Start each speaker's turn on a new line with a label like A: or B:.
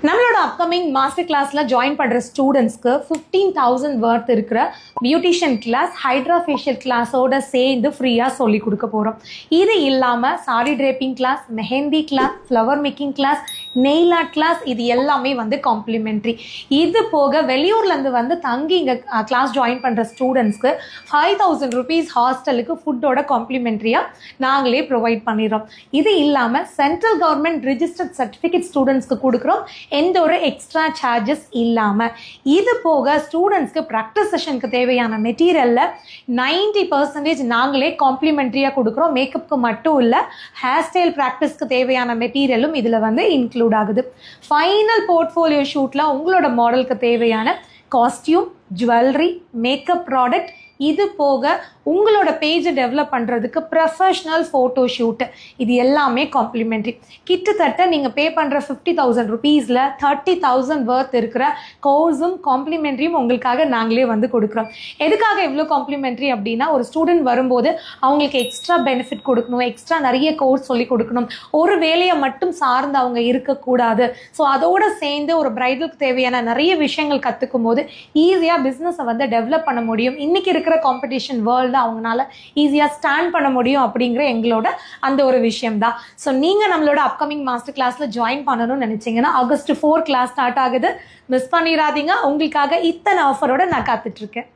A: நம்மளோட upcoming master கிளாஸ்ல join பண்ற ஸ்டூடெண்ட்ஸ்க்கு 15,000 வர்த் இருக்கிற பியூட்டிஷியன் கிளாஸ், ஹைட்ரா ஃபேஷியல் கிளாஸோட சேர்ந்து ஃப்ரீயா சொல்லி கொடுக்க போறோம். இது இல்லாம sari draping class, mehndi class, flower making class, nail art class, இது எல்லாமே காம்ப்ளிமெண்ட்ரி. இது போக வெளியூர்ல இருந்து தங்கி இங்க கிளாஸ் ஜாயின் பண்ற ஸ்டூடெண்ட்ஸ்க்கு 5,000 rupees ஹாஸ்டலுக்கு ஃபுட்டோட காம்ப்ளிமெண்ட்ரியா நாங்களே ப்ரொவைட் பண்ணிடுறோம். இது இல்லாம சென்ட்ரல் கவர்மெண்ட் ரிஜிஸ்டர்ட் சர்டிஃபிகேட் ஸ்டூடெண்ட்ஸ்க்கு கொடுக்குறோம், எந்த ஒரு எக்ஸ்ட்ரா சார்ஜஸ் இல்லாம. இது போக ஸ்டூடெண்ட்ஸ்க்கு ப்ராக்டிஸ் செஷனுக்கு தேவையான மெட்டீரியல்ல 90% நாங்களே காம்ப்ளிமெண்ட்ரியா கொடுக்குறோம். மேக்கப்புக்கு மட்டும் இல்ல, ஹேர் ஸ்டைல் ப்ராக்டிஸ்க்கு தேவையான மெட்டீரியலும் இதுல இன்க்ளூட் ஆகுது. ஃபைனல் போர்ட்ஃபோலியோ ஷூட்ல உங்களோட மாடலுக்கு தேவையான காஸ்டியூம், ஜுவல்லரி, மேக்கப் ப்ராடக்ட், இது போக உங்களோட பேஜை டெவலப் பண்ணுறதுக்கு ப்ரொஃபஷ்னல் ஃபோட்டோ ஷூட், இது எல்லாமே காம்ப்ளிமெண்ட்ரி. கிட்டத்தட்ட நீங்கள் பே பண்ணுற 50,000 rupeesல 30,000 வர்த் இருக்கிற கோர்ஸும் காம்ப்ளிமெண்ட்ரியும் உங்களுக்காக நாங்களே கொடுக்குறோம். எதுக்காக இவ்வளோ காம்ப்ளிமெண்ட்ரி அப்படின்னா, ஒரு ஸ்டூடெண்ட் வரும்போது அவங்களுக்கு எக்ஸ்ட்ரா பெனிஃபிட் கொடுக்கணும், எக்ஸ்ட்ரா நிறைய கோர்ஸ் சொல்லி கொடுக்கணும், ஒரு வேலையை மட்டும் சார்ந்து அவங்க இருக்கக்கூடாது. ஸோ அதோட சேர்ந்து ஒரு பிரைடலுக்கு தேவையான நிறைய விஷயங்கள் கற்றுக்கும் போது ஈஸியாக பிஸ்னஸை டெவலப் பண்ண முடியும். இன்னைக்கு இருக்கிற காம்படிஷன் வேர்ல்டு அவங்களால ஈஸியாக ஸ்டாண்ட் பண்ண முடியும் அப்படிங்கிற எங்களோட அந்த ஒரு விஷயம் தான். ஸோ நீங்கள் நம்மளோட அப்கமிங் மாஸ்டர் கிளாஸில் ஜாயின் பண்ணணும்னு நினச்சிங்கன்னா August 4 கிளாஸ் ஸ்டார்ட் ஆகுது. மிஸ் பண்ணிடாதீங்க. உங்களுக்காக இத்தனை ஆஃபரோட நான் காத்துட்ருக்கேன்.